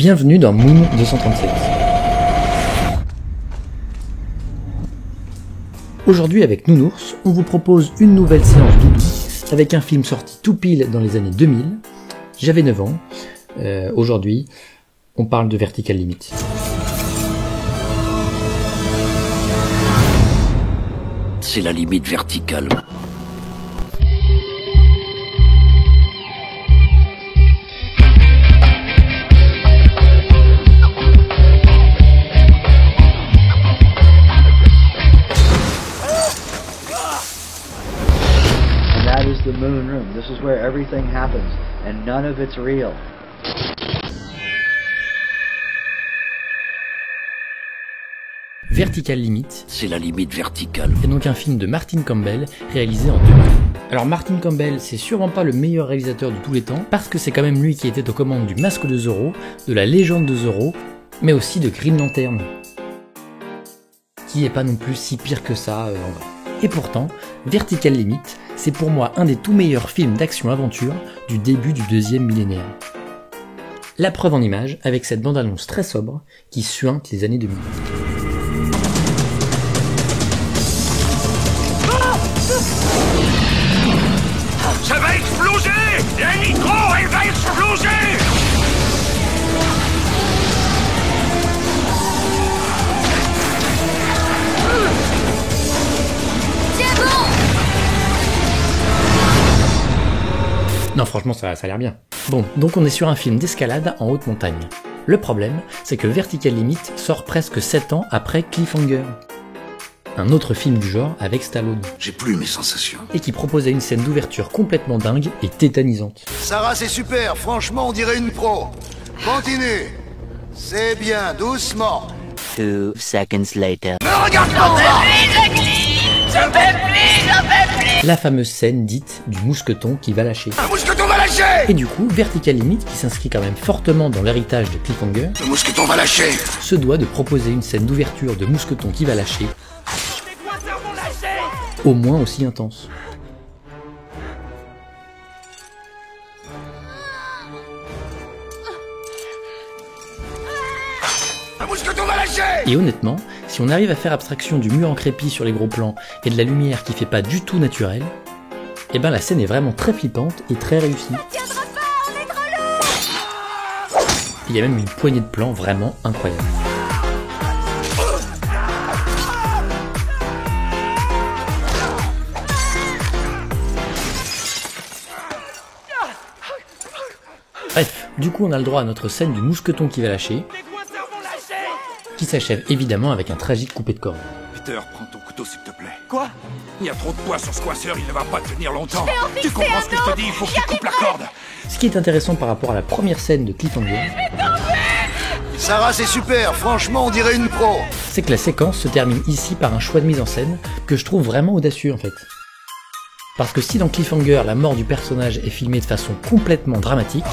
Bienvenue dans Moon 237. Aujourd'hui avec Nounours, on vous propose une nouvelle séance doudou avec un film sorti tout pile dans les années 2000. J'avais 9 ans. Aujourd'hui, on parle de Vertical Limit. C'est la limite verticale. That is the moon room. This is where everything happens, and none of it's real. Vertical Limit, C'est la limite verticale. est donc un film de Martin Campbell réalisé en 2000. Alors Martin Campbell, c'est sûrement pas le meilleur réalisateur de tous les temps, parce que c'est quand même lui qui était aux commandes du Masque de Zorro, de la Légende de Zorro, mais aussi de Green Lantern, qui est pas non plus si pire que ça en vrai. Et pourtant, Vertical Limit, c'est pour moi un des tout meilleurs films d'action-aventure du début du deuxième millénaire. La preuve en image avec cette bande-annonce très sobre qui suinte les années 2000. Ça va exploser! La nitro, elle va exploser! Non franchement ça a l'air bien. Bon, donc on est sur un film d'escalade en haute montagne. Le problème, c'est que Vertical Limit sort presque 7 ans après Cliffhanger, un autre film du genre avec Stallone, J'ai plus mes sensations. et qui proposait une scène d'ouverture complètement dingue et tétanisante. Sarah, c'est super, franchement, on dirait une pro. Continue. C'est bien, doucement. 2 seconds later. Ne regarde pas en bas. La fameuse scène dite du mousqueton qui va lâcher. Un mousqueton va lâcher. Et du coup, Vertical Limit, qui s'inscrit quand même fortement dans l'héritage de Cliffhanger, Le mousqueton va lâcher. se doit de proposer une scène d'ouverture de mousqueton qui va lâcher, au moins aussi intense. Un mousqueton va lâcher. Et honnêtement, si on arrive à faire abstraction du mur en crépi sur les gros plans et de la lumière qui fait pas du tout naturelle, eh ben la scène est vraiment très flippante et très réussie. Il y a même une poignée de plans vraiment incroyable. Bref, du coup on a le droit à notre scène du mousqueton qui va lâcher, qui s'achève évidemment avec un tragique coupé de corde. Peter, prends ton couteau s'il te plaît. Quoi? Il y a trop de poids sur ce coinceur, il ne va pas tenir longtemps. Tu comprends ce que je te dis? Il faut que tu coupes la corde. Ce qui est intéressant par rapport à la première scène de Cliffhanger, Sarah, c'est super, franchement, on dirait une pro. c'est que la séquence se termine ici par un choix de mise en scène que je trouve vraiment audacieux en fait. Parce que si dans Cliffhanger la mort du personnage est filmée de façon complètement dramatique,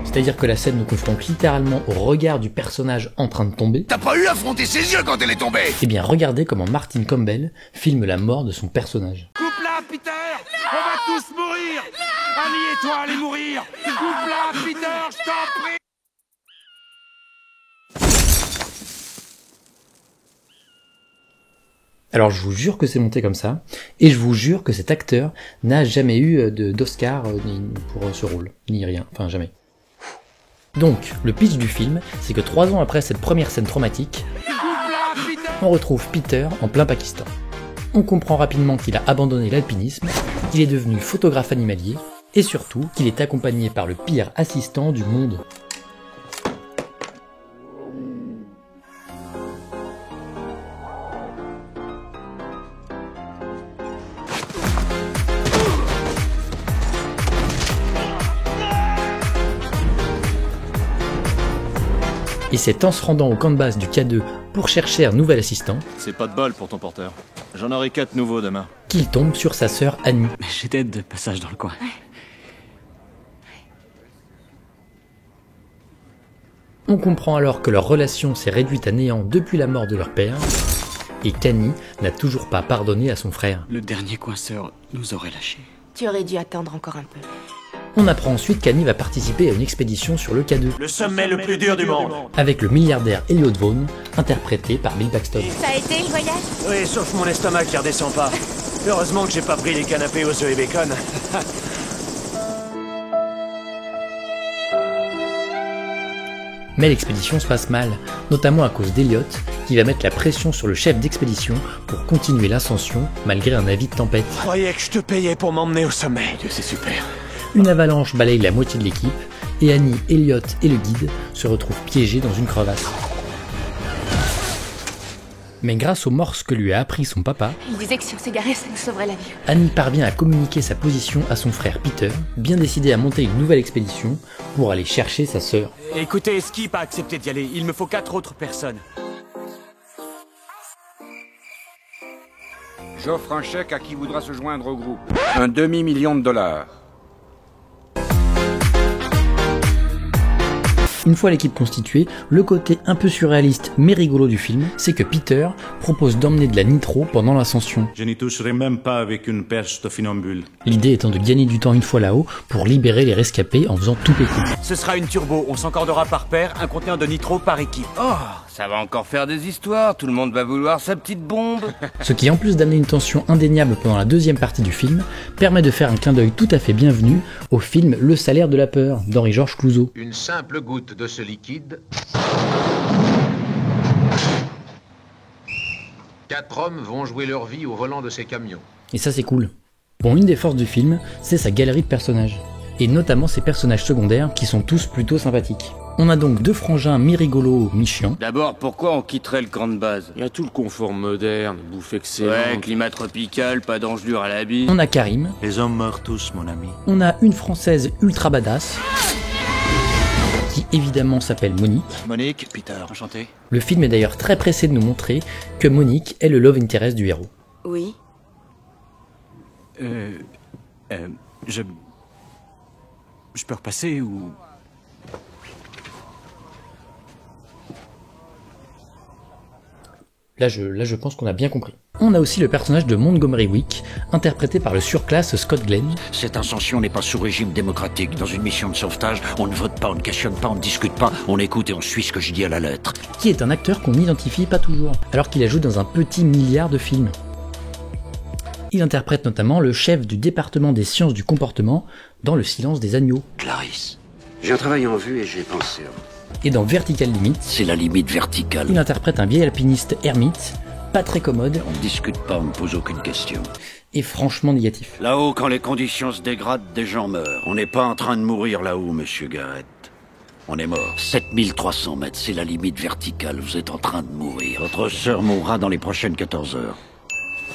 c'est-à-dire que la scène nous confronte littéralement au regard du personnage en train de tomber, T'as pas eu à fronter ses yeux quand elle est tombée. eh bien regardez comment Martin Campbell filme la mort de son personnage. Coupe-la, Peter! On va tous mourir! Annie et toi allez mourir! Coupe-la, Peter, je t'en prie! Alors je vous jure que c'est monté comme ça, et je vous jure que cet acteur n'a jamais eu d'Oscar pour ce rôle, ni rien, enfin jamais. Donc, le pitch du film, c'est que 3 ans après cette première scène traumatique, on retrouve Peter en plein Pakistan. On comprend rapidement qu'il a abandonné l'alpinisme, qu'il est devenu photographe animalier, et surtout qu'il est accompagné par le pire assistant du monde. Et c'est en se rendant au camp de base du K2 pour chercher un nouvel assistant C'est pas de bol pour ton porteur. J'en aurai 4 nouveaux demain. qu'il tombe sur sa sœur Annie. Mais j'étais de passage dans le coin. On comprend alors que leur relation s'est réduite à néant depuis la mort de leur père, et qu'Annie n'a toujours pas pardonné à son frère. Le dernier coinceur nous aurait lâchés. Tu aurais dû attendre encore un peu. On apprend ensuite qu'Annie va participer à une expédition sur le K2. Le sommet le plus dur du monde. Avec le milliardaire Elliot Vaughn, interprété par Bill Paxton. Ça a été le voyage? Oui, sauf mon estomac qui redescend pas. Heureusement que j'ai pas pris les canapés aux œufs et bacon. Mais l'expédition se passe mal, notamment à cause d'Elliot, qui va mettre la pression sur le chef d'expédition pour continuer l'ascension malgré un avis de tempête. Je croyais que je te payais pour m'emmener au sommet. Dieu, c'est super. Une avalanche balaye la moitié de l'équipe, et Annie, Elliot et le guide se retrouvent piégés dans une crevasse. Mais grâce aux morses que lui a appris son papa, Il disait que si on s'égarait, ça nous sauverait la vie. Annie parvient à communiquer sa position à son frère Peter, bien décidé à monter une nouvelle expédition pour aller chercher sa sœur. Écoutez, Skip a accepté d'y aller. Il me faut 4 autres personnes. J'offre un chèque à qui voudra se joindre au groupe. $1 demi-million. Une fois l'équipe constituée, le côté un peu surréaliste mais rigolo du film, c'est que Peter propose d'emmener de la nitro pendant l'ascension. Je n'y toucherai même pas avec une perche de funambule. L'idée étant de gagner du temps une fois là-haut pour libérer les rescapés en faisant tout péter. Ce sera une turbo. On s'encordera par paire, un conteneur de nitro par équipe. Oh, ça va encore faire des histoires. Tout le monde va vouloir sa petite bombe. Ce qui, en plus d'amener une tension indéniable pendant la deuxième partie du film, permet de faire un clin d'œil tout à fait bienvenu au film Le salaire de la peur d'Henri-Georges Clouzot. Une simple goutte de ce liquide. 4 hommes vont jouer leur vie au volant de ces camions. Et ça c'est cool. Bon, une des forces du film, c'est sa galerie de personnages. Et notamment ses personnages secondaires qui sont tous plutôt sympathiques. On a donc deux frangins mi-rigolos, mi-chiants. D'abord, pourquoi on quitterait le camp de base? Il y a tout le confort moderne, bouffe excellente. Ouais, climat tropical, pas d'engelure à la bille. On a Karim. Les hommes meurent tous, mon ami. On a une française ultra badass, qui évidemment s'appelle Monique. Monique, Peter, enchanté. Le film est d'ailleurs très pressé de nous montrer que Monique est le love interest du héros. Oui. Je peux repasser ou... Là, je pense qu'on a bien compris. On a aussi le personnage de Montgomery Wick, interprété par le surclasse Scott Glenn. Cette ascension n'est pas sous régime démocratique. Dans une mission de sauvetage, on ne vote pas, on ne questionne pas, on ne discute pas, on écoute et on suit ce que je dis à la lettre. Qui est un acteur qu'on n'identifie pas toujours, alors qu'il a joué dans un petit milliard de films. Il interprète notamment le chef du département des sciences du comportement dans Le silence des agneaux. Clarisse, j'ai un travail en vue et j'ai pensé à vous. Et dans Vertical Limit, c'est la limite verticale. Il interprète un vieil alpiniste ermite, pas très commode. On ne discute pas, on ne pose aucune question. Et franchement négatif. Là-haut, quand les conditions se dégradent, des gens meurent. On n'est pas en train de mourir là-haut, monsieur Garrett. On est mort. 7300 mètres, c'est la limite verticale. Vous êtes en train de mourir. Votre sœur mourra dans les prochaines 14 heures.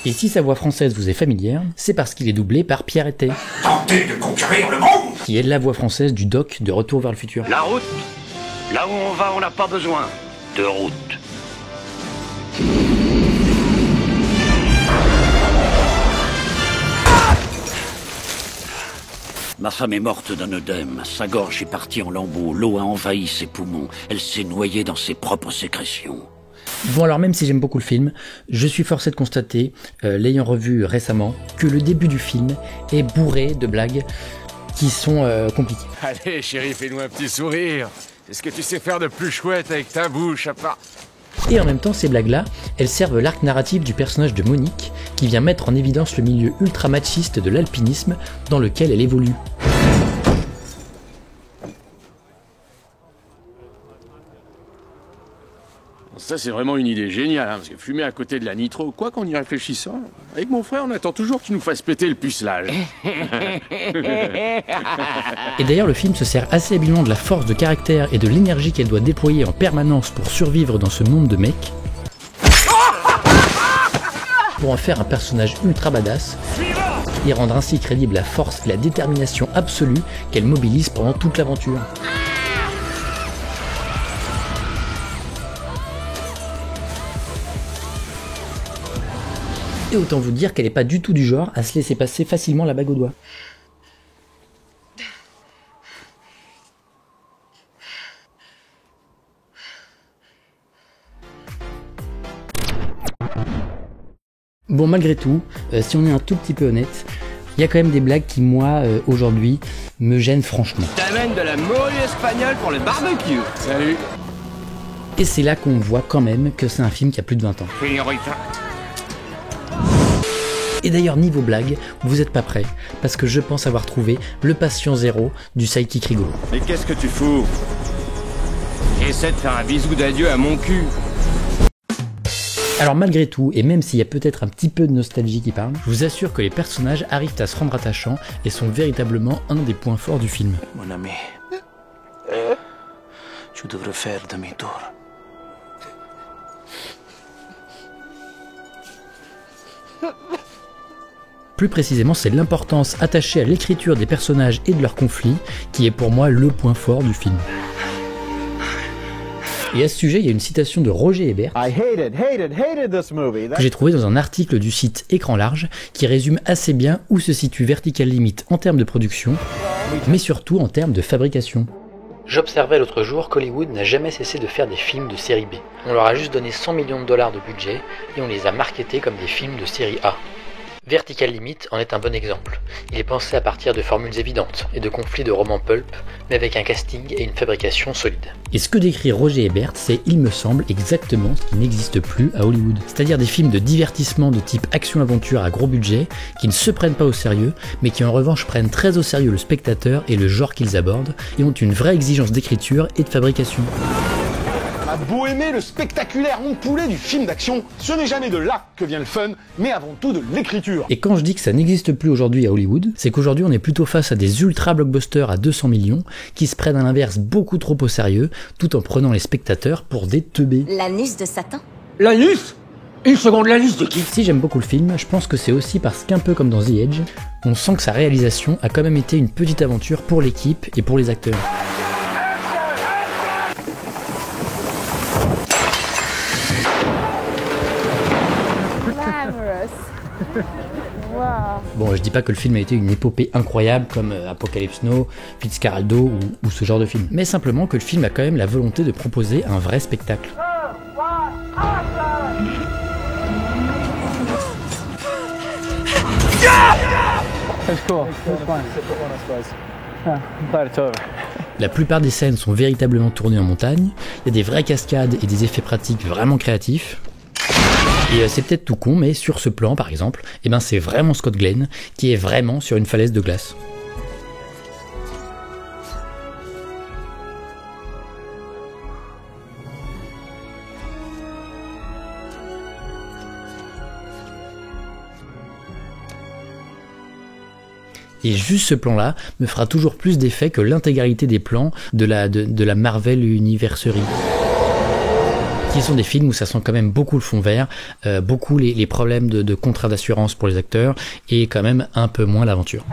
Et si sa voix française vous est familière, c'est parce qu'il est doublé par Pierre Hétet. Tentez de conquérir le monde! Qui est la voix française du Doc de Retour vers le futur. La route! Là où on va, on n'a pas besoin de route. Ma femme est morte d'un œdème. Sa gorge est partie en lambeaux. L'eau a envahi ses poumons. Elle s'est noyée dans ses propres sécrétions. Bon alors même si j'aime beaucoup le film, je suis forcé de constater, l'ayant revu récemment, que le début du film est bourré de blagues qui sont compliquées. Allez chérie, fais-nous un petit sourire. C'est ce que tu sais faire de plus chouette avec ta bouche, à part... Et en même temps, ces blagues-là, elles servent l'arc narratif du personnage de Monique, qui vient mettre en évidence le milieu ultra machiste de l'alpinisme dans lequel elle évolue. Ça c'est vraiment une idée géniale, hein, parce que fumer à côté de la nitro, quoi qu'en y réfléchissant, avec mon frère on attend toujours qu'il nous fasse péter le pucelage. Et d'ailleurs le film se sert assez habilement de la force de caractère et de l'énergie qu'elle doit déployer en permanence pour survivre dans ce monde de mecs, pour en faire un personnage ultra badass, et rendre ainsi crédible la force et la détermination absolue qu'elle mobilise pendant toute l'aventure. Et autant vous dire qu'elle est pas du tout du genre à se laisser passer facilement la bague au doigt. Bon, malgré tout, si on est un tout petit peu honnête, il y a quand même des blagues qui, moi, aujourd'hui, me gênent franchement. T'amènes de la morue espagnole pour le barbecue. Salut. Et c'est là qu'on voit quand même que c'est un film qui a plus de 20 ans. Et d'ailleurs, niveau blague, vous êtes pas prêts, parce que je pense avoir trouvé le patient zéro du sidekick rigolo. Mais qu'est-ce que tu fous? Essaie de faire un bisou d'adieu à mon cul. Alors malgré tout, et même s'il y a peut-être un petit peu de nostalgie qui parle, je vous assure que les personnages arrivent à se rendre attachants et sont véritablement un des points forts du film. Mon ami, tu devrais faire demi-tour. Plus précisément, c'est l'importance attachée à l'écriture des personnages et de leurs conflits qui est pour moi le point fort du film. Et à ce sujet, il y a une citation de Roger Ebert que j'ai trouvée dans un article du site Écran Large qui résume assez bien où se situe Vertical Limit en termes de production, mais surtout en termes de fabrication. J'observais l'autre jour qu'Hollywood n'a jamais cessé de faire des films de série B. On leur a juste donné 100 millions de dollars de budget et on les a marketés comme des films de série A. Vertical Limit en est un bon exemple. Il est pensé à partir de formules évidentes et de conflits de romans pulp, mais avec un casting et une fabrication solide. Et ce que décrit Roger Ebert, c'est, il me semble, exactement ce qui n'existe plus à Hollywood. C'est-à-dire des films de divertissement de type action-aventure à gros budget, qui ne se prennent pas au sérieux, mais qui en revanche prennent très au sérieux le spectateur et le genre qu'ils abordent, et ont une vraie exigence d'écriture et de fabrication. On a beau aimer le spectaculaire empoulet du film d'action, ce n'est jamais de là que vient le fun, mais avant tout de l'écriture. Et quand je dis que ça n'existe plus aujourd'hui à Hollywood, c'est qu'aujourd'hui on est plutôt face à des ultra blockbusters à 200 millions qui se prennent à l'inverse beaucoup trop au sérieux, tout en prenant les spectateurs pour des teubés. L'anus de Satan. L'anus? Une seconde, l'anus de qui? Si j'aime beaucoup le film, je pense que c'est aussi parce qu'un peu comme dans The Edge, on sent que sa réalisation a quand même été une petite aventure pour l'équipe et pour les acteurs. Bon, je dis pas que le film a été une épopée incroyable comme Apocalypse Now, Fitzcarraldo ou ce genre de film, mais simplement que le film a quand même la volonté de proposer un vrai spectacle. La plupart des scènes sont véritablement tournées en montagne, il y a des vraies cascades et des effets pratiques vraiment créatifs. Et c'est peut-être tout con, mais sur ce plan par exemple, eh ben c'est vraiment Scott Glenn qui est vraiment sur une falaise de glace. Et juste ce plan-là me fera toujours plus d'effet que l'intégralité des plans de la Marvel Universerie. Qui sont des films où ça sent quand même beaucoup le fond vert, beaucoup les problèmes de contrat d'assurance pour les acteurs, et quand même un peu moins l'aventure.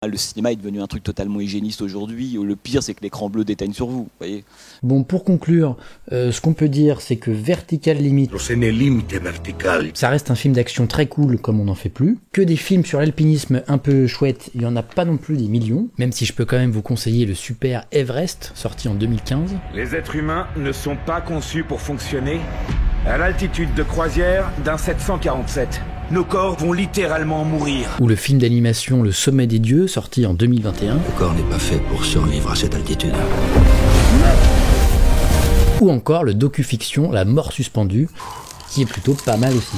Le cinéma est devenu un truc totalement hygiéniste aujourd'hui. Le pire, c'est que l'écran bleu déteigne sur vous, voyez. Bon, pour conclure, ce qu'on peut dire, c'est que Vertical Limit, ça reste un film d'action très cool, comme on n'en fait plus. Que des films sur l'alpinisme un peu chouettes, il n'y en a pas non plus des millions, même si je peux quand même vous conseiller le super Everest, sorti en 2015. Les êtres humains ne sont pas conçus pour fonctionner à l'altitude de croisière d'un 747. Nos corps vont littéralement mourir. Ou le film d'animation Le Sommet des Dieux, sorti en 2021. Le corps n'est pas fait pour survivre à cette altitude. Ou encore le docu-fiction La Mort Suspendue, qui est plutôt pas mal aussi.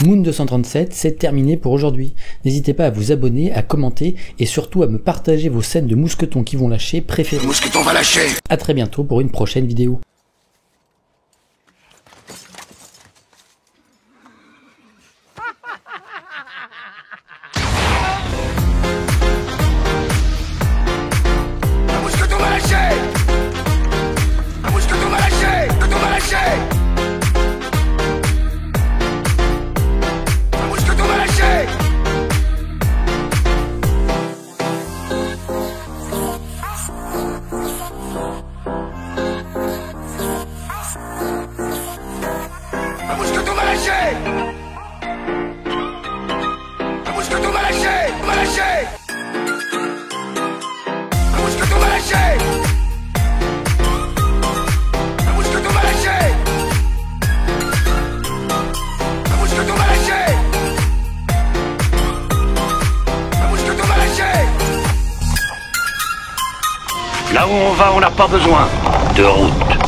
Moon 237, c'est terminé pour aujourd'hui. N'hésitez pas à vous abonner, à commenter et surtout à me partager vos scènes de mousquetons qui vont lâcher préférées. Mousqueton va lâcher. A très bientôt pour une prochaine vidéo. Là où on va, on n'a pas besoin de route.